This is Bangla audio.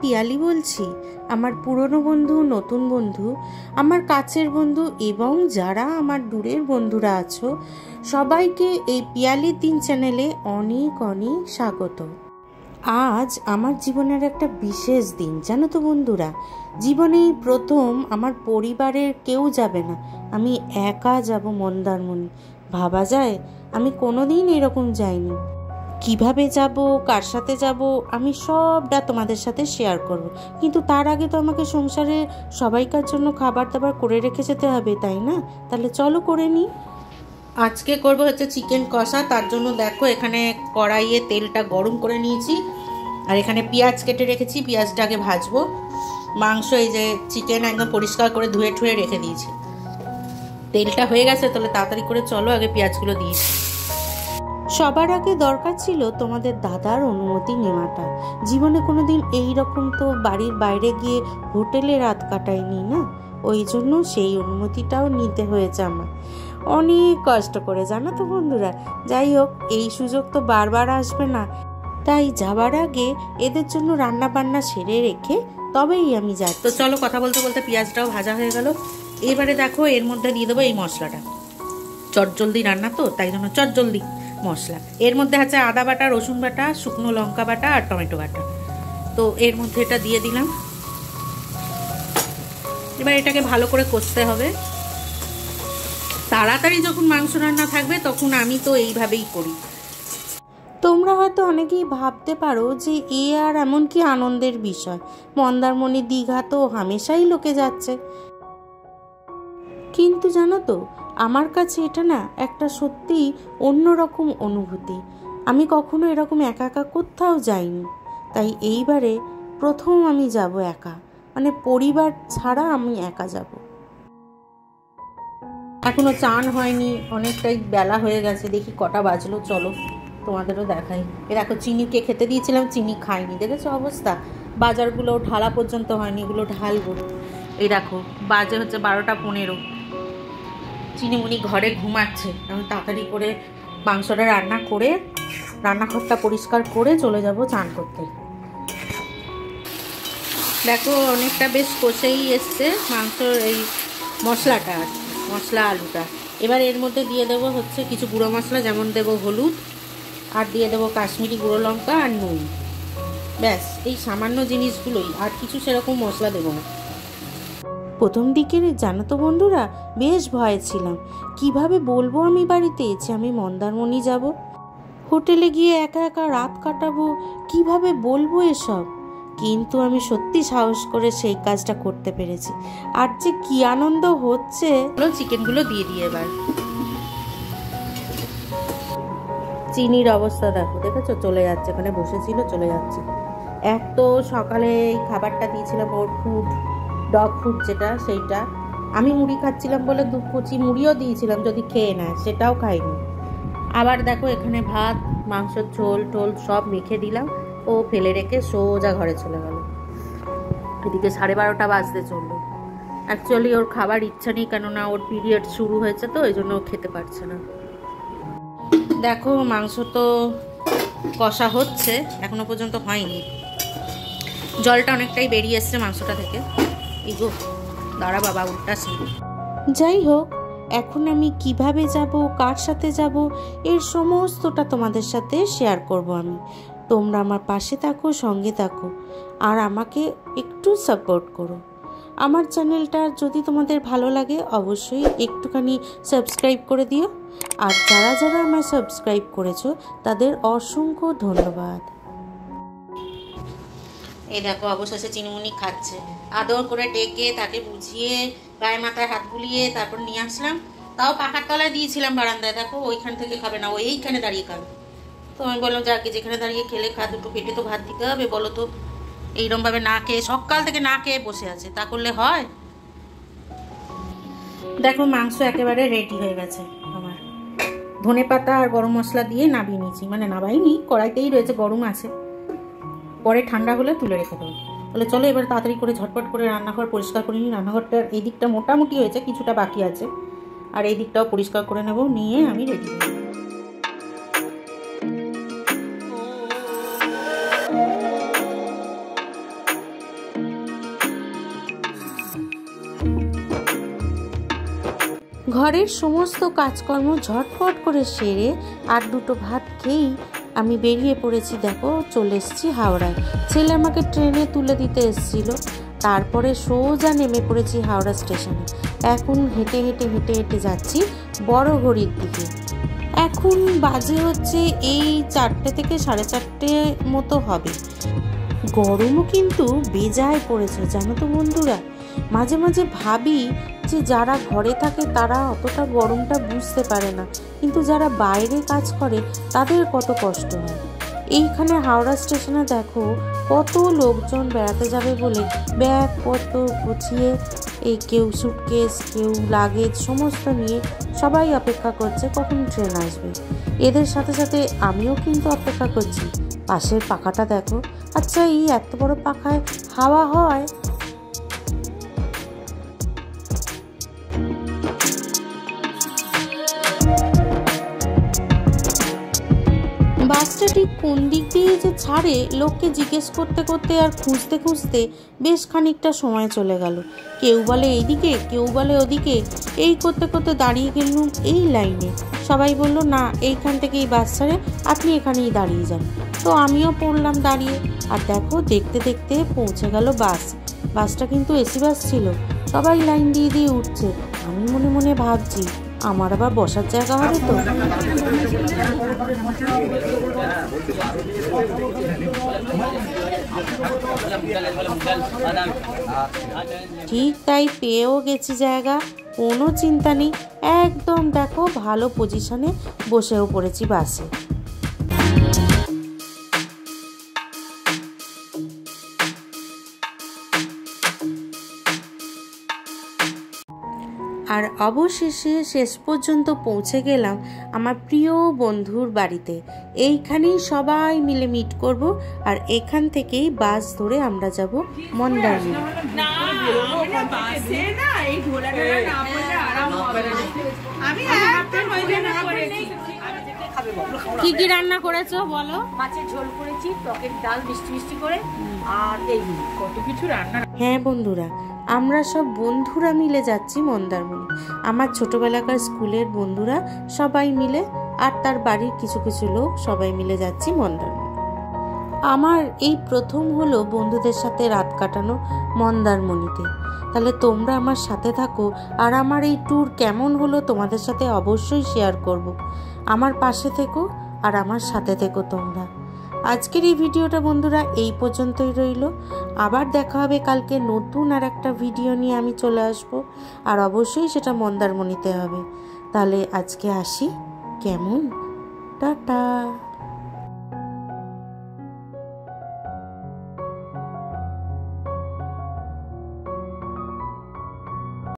পিয়ালি বলছি। আমার পুরনো বন্ধু, নতুন বন্ধু, আমার কাছের বন্ধু এবং যারা আমার দূরের বন্ধুরা আছো, সবাইকে এই পিয়ালির দিন চ্যানেলে অনেক অনেক স্বাগত। আজ আমার জীবনের একটা বিশেষ দিন, জানো তো বন্ধুরা। জীবনেই প্রথম আমার পরিবারের কেউ যাবে না, আমি একা যাব মন্দারমণি। ভাবা যায়? আমি কোনোদিন এরকম যাইনি। কিভাবে যাব, কার সাথে যাব, আমি সবটা তোমাদের সাথে শেয়ার করব। কিন্তু তার আগে তো আমাকে সংসারে সবাইকার জন্য খাবার দাবার করে রেখে যেতে হবে, তাই না? তাহলে চলো করে নিই। আজকে করব হচ্ছে চিকেন কষা। তার জন্য দেখো এখানে কড়াইয়ে তেলটা গরম করে নিয়েছি, আর এখানে পেঁয়াজ কেটে রেখেছি। পেঁয়াজটা আগে ভাজবো। মাংস, এই যে চিকেন একদম পরিষ্কার করে ধুয়ে ঠুয়ে রেখে দিয়েছি। তেলটা হয়ে গেছে, তাহলে তাড়াতাড়ি করে চলো আগে পেঁয়াজগুলো দিয়েছি। সবার আগে দরকার ছিল তোমাদের দাদার অনুমতি নেওয়াটা। জীবনে কোনোদিন এইরকম তো বাড়ির বাইরে গিয়ে হোটেলে রাত কাটাইনি না, ওই জন্য সেই অনুমতিটাও নিতে হয়েছে আমার। অনেক কষ্ট করে, জানো তো বন্ধুরা। যাই হোক, এই সুযোগ তো বারবার আসবে না, তাই যাবার আগে এদের জন্য রান্না বান্না সেরে রেখে তবেই আমি যাই। তো চলো, কথা বলতে বলতে পেঁয়াজটাও ভাজা হয়ে গেল। এবারে দেখো এর মধ্যে দিয়ে দেবো এই মশলাটা। চটজলদি রান্না তো, তাই জন্য চটজলদি মশলা। এর মধ্যে আছে আদা বাটা, রসুন বাটা, শুকনো লঙ্কা বাটা আর টমেটো বাটা। তো এর মধ্যে এটা দিয়ে দিলাম। এবার এটাকে ভালো করে কষতে হবে। তাড়াতাড়ি যখন মাংস রান্না থাকবে তখন আমি তো এইভাবেই করি। তোমরা হয়তো অনেকেই ভাবতে পারো যে এ আর এমন কি আনন্দের বিষয়, মন্দারমণি দীঘা তো হামেশাই লোকে যাচ্ছে। কিন্তু জানো তো, আমার কাছে এটা না একটা সত্যি অন্যরকম অনুভূতি। আমি কখনো এরকম একা একা কোথাও যাইনি, তাই এইবারে প্রথম আমি যাব একা, মানে পরিবার ছাড়া আমি একা যাব। এখনো চান হয়নি, অনেকটাই বেলা হয়ে গেছে। দেখি কটা বাজলো, চলো তোমাদেরও দেখাই। এ দেখো, চিনিকে খেতে দিয়েছিলাম, চিনি খাইনি, দেখেছো অবস্থা। বাজারগুলো ঢালা পর্যন্ত হয়নি, এগুলো ঢালবো। এই দেখো বাজে হচ্ছে 12টা 15। চিনিমুনি ঘরে ঘুমাচ্ছে। আমি তাড়াতাড়ি করে মাংসটা রান্না করে রান্নাঘরটা পরিষ্কার করে চলে যাব চান করতে। দেখো অনেকটা বেশ কষেই এসছে মাংসর এই মশলাটা, মশলা আলুটা। এবার এর মধ্যে দিয়ে দেবো হচ্ছে কিছু গুঁড়ো মশলা, যেমন দেবো হলুদ, আর দিয়ে দেবো কাশ্মীরি গুঁড়ো লঙ্কা আর নুন। ব্যাস, এই সামান্য জিনিসগুলোই, আর কিছু সেরকম মশলা দেবো না। প্রথম দিকের জানো তো বন্ধুরা, বেশ ভয়ে ছিলাম। কিভাবে বলবো আমি বাড়িতে যে আমি মন্দারমণি যাব, হোটেলে গিয়ে একা একা রাত কাটাবো, কিভাবে বলবো এসব। কিন্তু আমি সত্যি সাহস করে সেই কাজটা করতে পেরেছি। আর যে কি আনন্দ হচ্ছে। চিকেনগুলো দিয়ে দিই এবার। চিনির অবস্থা দেখো, দেখেছো চলে যাচ্ছে, ওখানে বসেছিল চলে যাচ্ছে। এক তো সকালে এই খাবারটা দিয়েছিলাম ওর ফুড, ডগ ফুড যেটা, সেইটা আমি মুড়ি খাচ্ছিলাম বলে 2 কুচি মুড়িও দিয়েছিলাম যদি খেয়ে নেয়, সেটাও খাইনি। আবার দেখো এখানে ভাত, মাংসের ঝোল টোল সব মেখে দিলাম, ও ফেলে রেখে সোজা ঘরে চলে গেল। এদিকে 12:30 বাজতে চললো। অ্যাকচুয়ালি ওর খাবার ইচ্ছা নেই, কেননা ওর পিরিয়ড শুরু হয়েছে তো, এই জন্য ও খেতে পারছে না। দেখো মাংস তো কষা হচ্ছে, এখনো পর্যন্ত হয়নি। জলটা অনেকটাই বেরিয়ে এসছে মাংসটা থেকে। এই গো, দাঁড়া বাবা, উল্টাছি। যাই হোক, এখন আমি কিভাবে যাব, কার সাথে যাব, এর সমস্তটা তোমাদের সাথে শেয়ার করব আমি। তোমরা আমার পাশে থাকো, সঙ্গে থাকো, আর আমাকে একটু সাপোর্ট করো। আমার চ্যানেলটা যদি তোমাদের ভালো লাগে অবশ্যই একটুখানি সাবস্ক্রাইব করে দিও। আর যারা যারা আমায় সাবস্ক্রাইব করেছো তাদের অসংখ্য ধন্যবাদ। এই দেখো অবশেষে চিনিমুনি খাচ্ছে। আদর করে ডেকে তাকে বুঝিয়ে গায়ে মাথায় হাত বুলিয়ে তারপর নিয়ে আসলাম। তাও পাখার তলায় দিয়েছিলাম বারান্দায়। দেখো ওইখান থেকে খাবে না, ও এইখানে দাঁড়িয়ে খাবে। তো আমি বললাম যাকে যেখানে দাঁড়িয়ে খেলে খা, দুটো পেটে তো ভাত দিতে হবে, বলো তো। এইরকমভাবে না খেয়ে, সকাল থেকে না খেয়ে বসে আছে, তা করলে হয়? দেখো মাংস একেবারে রেডি হয়ে গেছে আমার। ধনেপাতা আর গরম মশলা দিয়ে নামিয়ে নিয়েছি, মানে নামাইনি, কড়াইতেই রয়েছে, গরম আছে। পরে ঠান্ডা হলে তুলে রেখে দেবো। তাহলে চলো এবার তাড়াতাড়ি করে ঝটপট করে রান্নাঘর পরিষ্কার করে নিই। রান্নাঘরটার এই দিকটা মোটামুটি হয়েছে, কিছুটা বাকি আছে, আর এই দিকটাও পরিষ্কার করে নেব, নিয়ে আমি রেডি হব। ঘরের সমস্ত কাজকর্ম ঝটপট করে সেরে আর দুটো ভাত খেয়েই আমি বেরিয়ে পড়েছি। দেখো চলে এসেছি হাওড়ায়। ছেলে আমাকে ট্রেনে তুলে দিতে এসেছিল, তারপরে সোজা নেমে পড়েছি হাওড়া স্টেশনে। এখন হেঁটে হেঁটে হেঁটে হেঁটে যাচ্ছি বড়ঘড়ির দিকে। এখন বাজে হচ্ছে এই 4টে থেকে 4:30 মতো হবে। গরমও কিন্তু বেজায় পড়েছে জানো তো বন্ধুরা। মাঝে মাঝে ভাবি যে যারা ঘরে থাকে তারা অতটা গরমটা বুঝতে পারে না, কিন্তু যারা বাইরে কাজ করে তাদের কত কষ্ট হয়। এইখানে হাওড়া স্টেশনে দেখো কত লোকজন বেড়াতে যাবে বলে ব্যাগপত্র গুছিয়ে এই কেউ সুটকেস কেউ লাগেজ সমস্ত নিয়ে সবাই অপেক্ষা করছে কখন ট্রেন আসবে। এদের সাথে সাথে আমিও কিন্তু অপেক্ষা করছি। পাশের পাখাটা দেখো, আচ্ছা এই এত বড় পাখায় হাওয়া হয়? বাসটা ঠিক কোন দিক দিয়ে যে ছাড়ে লোককে জিজ্ঞেস করতে করতে আর খুঁজতে খুঁজতে বেশ খানিকটা সময় চলে গেল। কেউ বলে এইদিকে কেউ বলে ওদিকে, এই করতে করতে দাঁড়িয়ে গেলুম এই লাইনে। সবাই বলল না এইখান থেকেই বাস ছাড়ে, আপনি এখানেই দাঁড়িয়ে যান। তো আমিও পড়লাম দাঁড়িয়ে। আর দেখো দেখতে দেখতে পৌঁছে গেল বাস। বাসটা কিন্তু এসি বাস ছিল। সবাই লাইন দিয়ে দিয়ে উঠছে। আমি মনে মনে ভাবছি আমার আবার বসার জায়গা হবে তো। ঠিক তাই পেয়েও গেছি জায়গা, কোনো চিন্তা নেই। একদম দেখো ভালো পজিশনে বসেও পড়েছি বাসে। আর অবশেষে শেষ পর্যন্ত পৌঁছে গেলাম আমার প্রিয় বন্ধুর বাড়িতে। এইখানেই সবাই মিলে মিট করব, আর এখান থেকেই বাস ধরে আমরা যাব মন্দারমণি। কি কি রান্না করেছো বলো? মাছের ঝোল করেছি, টকের ডাল মিষ্টি মিষ্টি করে, আর এই কত কিছু রান্না। হ্যাঁ বন্ধুরা, আমরা সব বন্ধুরা মিলে যাচ্ছি মন্দারমণি। আমার ছোটবেলাকার স্কুলের বন্ধুরা সবাই মিলে আর তার বাড়ির কিছু কিছু লোক সবাই মিলে যাচ্ছি মন্দারমণি। আমার এই প্রথম হলো বন্ধুদের সাথে রাত কাটানো মন্দারমণিতে। তাহলে তোমরা আমার সাথে থাকো, আর আমার এই ট্যুর কেমন হলো তোমাদের সাথে অবশ্যই শেয়ার করব। আমার পাশে থেকো আর আমার সাথে থেকো তোমরা। আজকের এই ভিডিওটা বন্ধুরা এই পর্যন্তই রইল। আবার দেখা হবে কালকে নতুন আর একটা ভিডিও নিয়ে আমি চলে আসব, আর অবশ্যই সেটা মন্দারমণিতে হবে। তাহলে আজকে আসি, কেমন? টাটা।